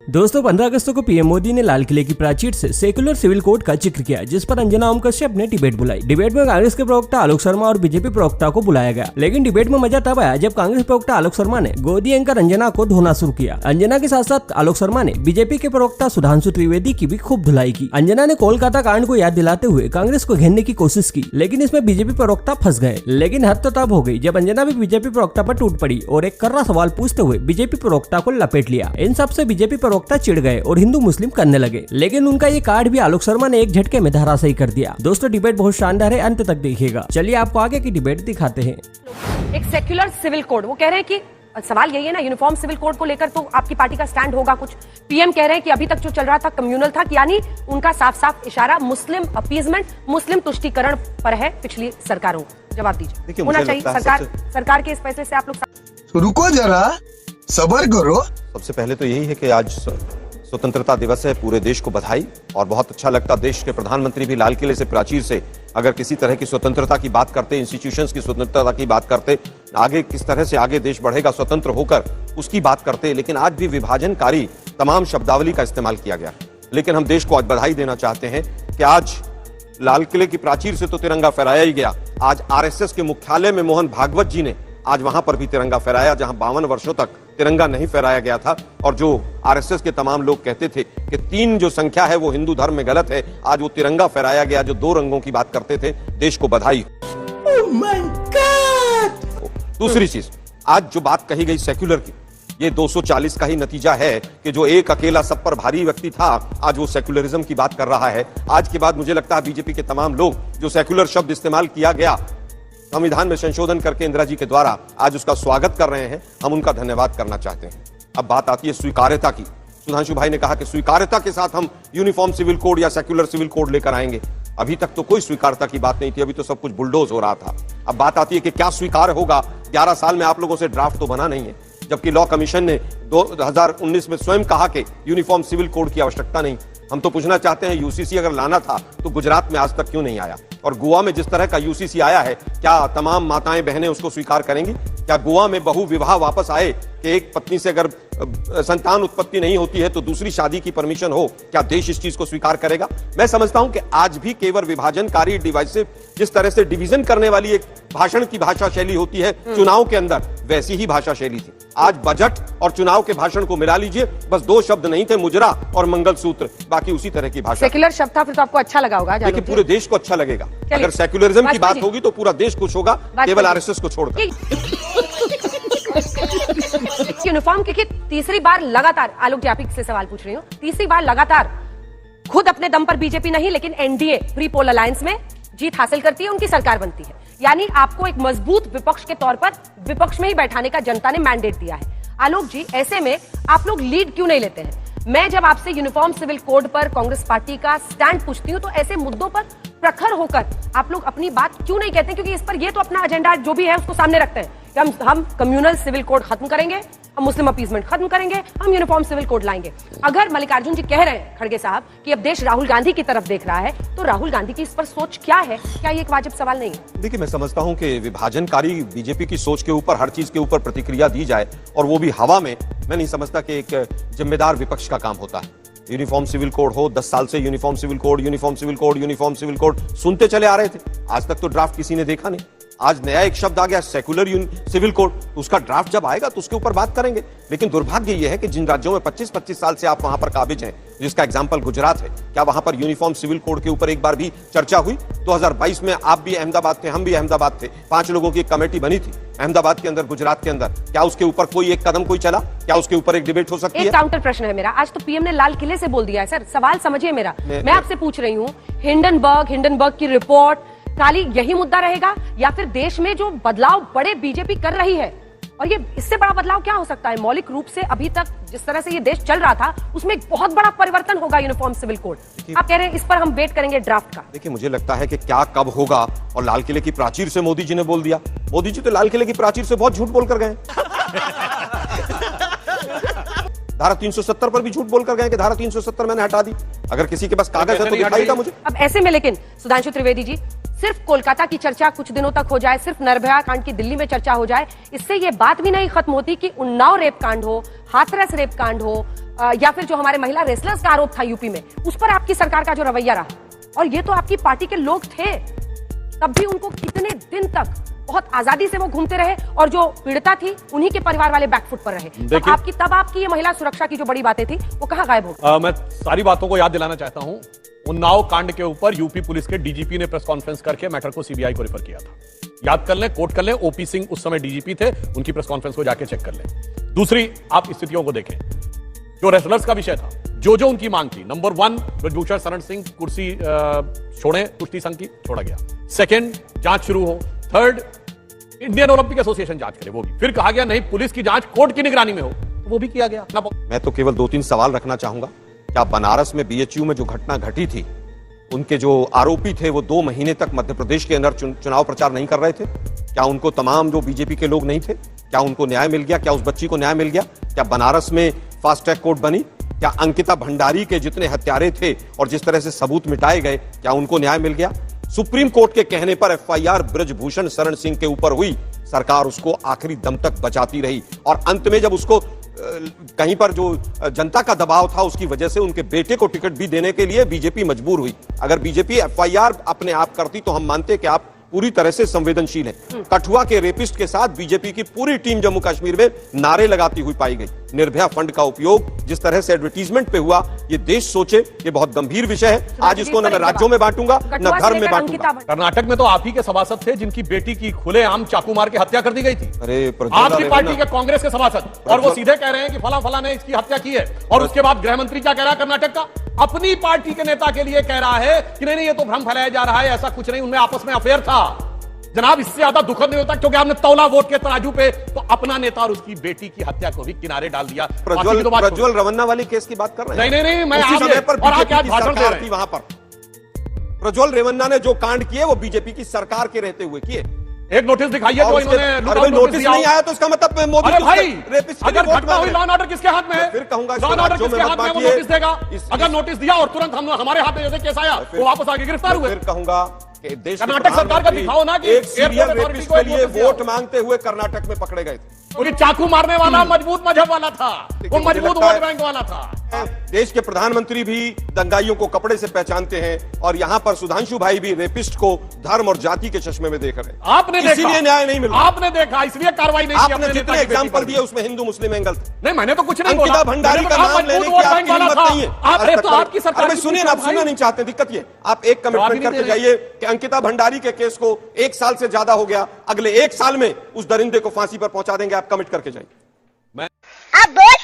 दोस्तों 15 अगस्त को पीएम मोदी ने लाल किले की प्राचीर से सेकुलर सिविल कोड का जिक्र किया, जिस पर अंजना ओम कश्यप ने डिबेट बुलाई। डिबेट में कांग्रेस के प्रवक्ता आलोक शर्मा और बीजेपी प्रवक्ता को बुलाया गया, लेकिन डिबेट में मजा तब आया जब कांग्रेस प्रवक्ता आलोक शर्मा ने गोदी एंकर अंजना को धोना शुरू किया। अंजना के साथ साथ आलोक शर्मा ने बीजेपी के प्रवक्ता सुधांशु त्रिवेदी की भी खूब धुलाई की। अंजना ने कोलकाता कांड को याद दिलाते हुए कांग्रेस को घेरने की कोशिश की, लेकिन इसमें बीजेपी प्रवक्ता फंस गए। लेकिन हद तो तब हो गई जब अंजना भी बीजेपी प्रवक्ता पर टूट पड़ी और एक कर्रा सवाल पूछते हुए बीजेपी प्रवक्ता को लपेट लिया। इन सबसे बीजेपी प्रवक्ता चिढ़ गए और हिंदू मुस्लिम करने लगे, लेकिन उनका ये कार्ड भी आलोक शर्मा ने एक झटके में धराशायी कर दिया। दोस्तों डिबेट बहुत शानदार है, अंत तक देखिएगा। चलिए आपको आगे की डिबेट दिखाते हैं। एक सेक्युलर सिविल कोड, वो कह रहे हैं कि सवाल यही है ना, यूनिफॉर्म सिविल कोड को लेकर तो आपकी पार्टी का स्टैंड होगा कुछ। पीएम कह रहे हैं कि अभी तक जो चल रहा था कम्युनल था, यानी उनका साफ साफ इशारा मुस्लिम अपीजमेंट, मुस्लिम तुष्टीकरण पर है पिछली सरकारों को। जवाब दीजिए, होना चाहिए सरकार के इस फैसले से आप लोग। रुको जरा, सब्र करो। सबसे पहले तो यही है कि आज स्वतंत्रता दिवस है, पूरे देश को बधाई। और बहुत अच्छा लगता, देश के प्रधानमंत्री भी लाल किले से प्राचीर से अगर किसी तरह की स्वतंत्रता की बात करते, इंस्टीट्यूशंस की स्वतंत्रता की बात करते, आगे किस तरह से आगे देश बढ़ेगा स्वतंत्र होकर, उसकी बात करते। लेकिन आज भी विभाजनकारी तमाम शब्दावली का इस्तेमाल किया गया। लेकिन हम देश को आज बधाई देना चाहते हैं कि आज लाल किले की प्राचीर से तो तिरंगा फहराया ही गया, आज आरएसएस के मुख्यालय में मोहन भागवत जी ने आज वहां पर भी तिरंगा फहराया, जहां 52 वर्षों तक तिरंगा नहीं फहराया गया था। और जो आरएसएस के तमाम लोग कहते थे कि 3 जो संख्या है वो हिंदू धर्म में गलत है, आज वो तिरंगा फहराया गया जो 2 रंगों की बात करते थे। देश को बधाई। Oh my God! दूसरी चीज, आज जो बात कही गई सेक्युलर की, ये 240 का ही नतीजा है कि जो एक अकेला सब पर भारी व्यक्ति था, आज वो सेक्युलरिज्म की बात कर रहा है। आज के बाद मुझे लगता है बीजेपी के तमाम लोग जो सेक्युलर शब्द इस्तेमाल किया गया संविधान में संशोधन करके इंदिरा जी के द्वारा, आज उसका स्वागत कर रहे हैं। हम उनका धन्यवाद करना चाहते हैं। अब बात आती है स्वीकार्यता की। सुधांशु भाई ने कहा कि स्वीकार्यता के साथ हम यूनिफॉर्म सिविल कोड या सेक्युलर सिविल कोड लेकर आएंगे। अभी तक तो कोई स्वीकार्यता की बात नहीं थी, अभी तो सब कुछ बुलडोज हो रहा था। अब बात आती है कि क्या स्वीकार होगा। 11 साल में आप लोगों से ड्राफ्ट तो बना नहीं है, जबकि लॉ कमीशन ने 2019 में स्वयं कहा कि यूनिफॉर्म सिविल कोड की आवश्यकता नहीं। हम तो पूछना चाहते हैं, यूसीसी अगर लाना था तो गुजरात में आज तक क्यों नहीं आया? और गोवा में जिस तरह का यूसीसी आया है, क्या तमाम माताएं बहनें उसको स्वीकार करेंगी? क्या गोवा में बहु विवाह वापस आए कि एक पत्नी से अगर संतान उत्पत्ति नहीं होती है तो दूसरी शादी की परमिशन हो? क्या देश इस चीज को स्वीकार करेगा? मैं समझता हूं कि आज भी केवल विभाजनकारी डिवाइसिव, जिस तरह से डिवीजन करने वाली एक भाषण की भाषा शैली होती है चुनाव के अंदर, वैसी ही भाषा शैली थी। आज बजट और चुनाव के भाषण को मिला लीजिए, बस 2 शब्द नहीं थे, मुजरा और मंगलसूत्र, बाकी उसी तरह की भाषा। सेक्युलर शब्द था, फिर तो आपको अच्छा लगा होगा। देखिए पूरे देश को अच्छा लगेगा। अगर सेक्युलरिज्म की बात होगी तो पूरा देश खुश होगा, केवल आरएसएस को छोड़कर। यूनिफॉर्म की तीसरी बार लगातार, आलोक जी आप ही से सवाल पूछ रही हूँ, तीसरी बार लगातार खुद अपने दम पर बीजेपी नहीं लेकिन एनडीए प्री पोल अलायंस में जीत हासिल करती है, उनकी सरकार बनती है। यानी आपको एक मजबूत विपक्ष के तौर पर विपक्ष में ही बैठाने का जनता ने मैंडेट दिया है। आलोक जी, ऐसे में आप लोग लीड क्यों नहीं लेते हैं? मैं जब आपसे यूनिफॉर्म सिविल कोड पर कांग्रेस पार्टी का स्टैंड पूछती हूँ तो ऐसे मुद्दों पर प्रखर होकर आप लोग अपनी बात क्यों नहीं कहते? क्योंकि इस पर ये तो अपना एजेंडा जो भी है उसको सामने रखते हैं कि हम कम्युनल सिविल कोड खत्म करेंगे, हम मुस्लिम अपीजमेंट खत्म करेंगे, हम यूनिफॉर्म सिविल कोड लाएंगे। अगर मल्लिकार्जुन जी कह रहे हैं, खड़गे साहब, कि अब देश राहुल गांधी की तरफ देख रहा है, तो राहुल गांधी की इस पर सोच क्या है? क्या ये एक वाजिब सवाल नहीं है? देखिए, मैं समझता हूं कि विभाजनकारी बीजेपी की सोच के ऊपर हर चीज के ऊपर प्रतिक्रिया दी जाए और वो भी हवा में, मैं नहीं समझता कि एक जिम्मेदार विपक्ष का काम होता है। यूनिफॉर्म सिविल कोड हो, 10 साल से uniform civil code, uniform civil code, uniform civil code सुनते चले आ रहे थे। आज तक तो ड्राफ्ट किसी ने देखा नहीं। आज नया एक शब्द आ गया, सेक्युलर सिविल कोड, उसका ड्राफ्ट जब आएगा तो उसके ऊपर बात करेंगे। लेकिन दुर्भाग्य यह है कि जिन राज्यों में 25-25 साल से आप वहां पर काबिज हैं, जिसका एग्जांपल गुजरात है, क्या वहां पर यूनिफॉर्म सिविल कोड के ऊपर एक बार भी चर्चा हुई? 2022 में आप भी अहमदाबाद थे, हम भी अहमदाबाद थे, 5 लोगों की एक कमेटी बनी थी अहमदाबाद के अंदर, गुजरात के अंदर। क्या उसके ऊपर कोई एक कदम कोई चला? क्या उसके ऊपर एक डिबेट हो सकती है? एक काउंटर प्रश्न है मेरा। आज तो पीएम ने लाल किले से बोल दिया है। सर सवाल समझिए मेरा, मैं आपसे पूछ रही हूँ, हिंडनबर्ग की रिपोर्ट, खाली यही मुद्दा रहेगा या फिर देश में जो बदलाव बड़े बीजेपी कर रही है, और ये इससे बड़ा बदलाव क्या हो सकता है? मौलिक रूप से अभी तक जिस तरह से ये देश चल रहा था उसमें एक बहुत बड़ा परिवर्तन होगा यूनिफॉर्म सिविल कोड। आप कह रहे हैं इस पर हम वेट करेंगे ड्राफ्ट का। देखिए, मुझे लगता है कि क्या कब होगा। और लाल किले की प्राचीर से मोदी जी ने बोल दिया। मोदी जी तो लाल किले की प्राचीर से बहुत झूठ बोलकर गए। धारा 370 पर भी झूठ बोलकर गए कि धारा 370 मैंने हटा दी। अगर किसी के पास कागज है तो दिखाइएगा मुझे। अब ऐसे में लेकिन सुधांशु त्रिवेदी जी, सिर्फ कोलकाता की चर्चा कुछ दिनों तक हो जाए, सिर्फ निर्भया कांड की दिल्ली में चर्चा हो जाए, इससे ये बात भी नहीं खत्म होती कि उन्नाव रेप कांड हो, हाथरस रेप कांड हो, या फिर जो हमारे महिला रेसलर्स का आरोप था यूपी में, उस पर आपकी सरकार का जो रवैया रहा, और ये तो आपकी पार्टी के लोग थे, तब भी उनको कितने दिन तक बहुत आजादी से वो घूमते रहे, और जो पीड़िता थी उन्हीं के परिवार वाले बैकफुट पर रहे। तब आपकी ये महिला सुरक्षा की जो बड़ी बातें थी वो कहां गायब हो गई? मैं सारी बातों को याद दिलाना चाहता हूं। उन्नाव कांड के ऊपर यूपी पुलिस के डीजीपी ने प्रेस कॉन्फ्रेंस करके मैटर को सीबीआई को रेफर किया था। याद कर लें, कोट कर लें, ओपी सिंह उस समय डीजीपी थे, उनकी प्रेस कॉन्फ्रेंस को जाके चेक कर लें। दूसरी, आप स्थितियों को देखें, जो रेसलर्स का विषय था, जो उनकी मांग थी, नंबर 1 ब्रजभूषण शरण सिंह कुर्सी छोड़े, कुश्ती संघ की, छोड़ा गया। सेकंड, जांच शुरू हो। थर्ड, इंडियन ओलंपिक एसोसिएशन जांच करे, वो भी। फिर कहा गया नहीं, पुलिस की जांच कोर्ट की निगरानी में हो, तो वो भी किया गया। मैं तो केवल 2-3 सवाल रखना चाहूंगा। क्या बनारस में बीएचयू में जो घटना घटी थी, उनके जो आरोपी थे वो 2 महीने तक मध्य प्रदेश के अंदर चुनाव प्रचार नहीं कर रहे थे? क्या उनको तमाम जो बीजेपी के लोग नहीं थे, क्या उनको न्याय मिल गया? क्या उस बच्ची को न्याय मिल गया? क्या बनारस में फास्ट ट्रैक कोर्ट बनी? क्या अंकिता भंडारी के जितने हत्यारे थे और जिस तरह से सबूत मिटाए गए, क्या उनको न्याय मिल गया? सुप्रीम कोर्ट के कहने पर एफआईआर ब्रजभूषण शरण सिंह के ऊपर हुई, सरकार उसको आखिरी दम तक बचाती रही, और अंत में जब उसको कहीं पर जो जनता का दबाव था उसकी वजह से उनके बेटे को टिकट भी देने के लिए बीजेपी मजबूर हुई। अगर बीजेपी एफआईआर अपने आप करती तो हम मानते कि आप पूरी तरह से संवेदनशील है। कठुआ के रेपिस्ट के साथ बीजेपी की पूरी टीम जम्मू कश्मीर में नारे लगाती हुई पाई गई। निर्भया फंड का उपयोग जिस तरह से एडवर्टीजमेंट पे हुआ, ये देश सोचे, ये बहुत गंभीर विषय है। आज इसको न मैं राज्यों में बांटूंगा न धर्म में बांटूंगा। कर्नाटक में तो आप ही के सभासद थे जिनकी बेटी की खुलेआम चाकू मार के हत्या कर दी गई थी। अरे आपकी पार्टी के कांग्रेस के सभासद, और वो सीधे कह रहे हैं कि फला ने इसकी हत्या की है। और उसके बाद गृह मंत्री क्या कह रहा है? कर्नाटक का अपनी पार्टी के नेता के लिए कह रहा है कि नहीं, ये तो भ्रम फैलाया जा रहा है, ऐसा कुछ नहीं, उनमें आपस में अफेयर था। जनाब, इससे ज्यादा दुखद नहीं होता, क्योंकि आपने तौला वोट के तराजू पे तो अपना नेता और उसकी बेटी की हत्या को भी किनारे डाल दिया। प्रज्वल रवन्ना वाली केस की बात कर रहे हैं? नहीं, मैं उसी समय पर और बीजेपी की भाषण दे सरकार रहे थी हैं। वहां पर। प्रज्वल रेवन्ना ने जो कांड किए वो बीजेपी की सरकार के रहते हुए किए। एक नोटिस दिखाइए जो इन्होंने नोटिस नहीं आया तो इसका मतलब मोदी अरे भाई, रेपिस्ट अगर घटना हुई, लॉ एंड ऑर्डर किसके हाथ में है? फिर कहूंगा लॉ एंड ऑर्डर किसके हाथ में है? वो नोटिस देगा। अगर नोटिस दिया और तुरंत हमारे हाथ में जैसे केस आया वो वापस आके गिरफ्तार हुए। फिर कहूंगा कि देश कर्नाटक सरकार का दिखाओ ना कि एक सीरियल रेपिस्ट के लिए वोट मांगते हुए कर्नाटक में पकड़े गए थे, क्योंकि चाकू मारने वाला मजबूत मजहब वाला था, वो मजबूत वोट बैंक वाला था। देश के प्रधानमंत्री भी दंगाइयों को कपड़े से पहचानते हैं, और यहाँ पर सुधांशु भाई भी रेपिस्ट को धर्म और जाति के चश्मे में देख रहे हैं। आपने देखा, इसीलिए न्याय नहीं मिला। आपने देखा, इसलिए कार्रवाई नहीं की। आपने जितने एग्जाम्पल दिए उसमें हिंदू मुस्लिम एंगल थे। नहीं, मैंने तो कुछ नहीं बोला। अंकिता भंडारी का नाम लेने की आपकी हिम्मत नहीं है। अरे तो आपकी सरकार, सुनिए ना, आप सुनना नहीं चाहते, दिक्कत ये, आप एक कमिटमेंट करके जाइए कि अंकिता भंडारी के केस को 1 साल से ज्यादा हो गया, अगले 1 साल में उस दरिंदे को फांसी पर पहुंचा देंगे, आप कमिट करके जाइए। अब बोल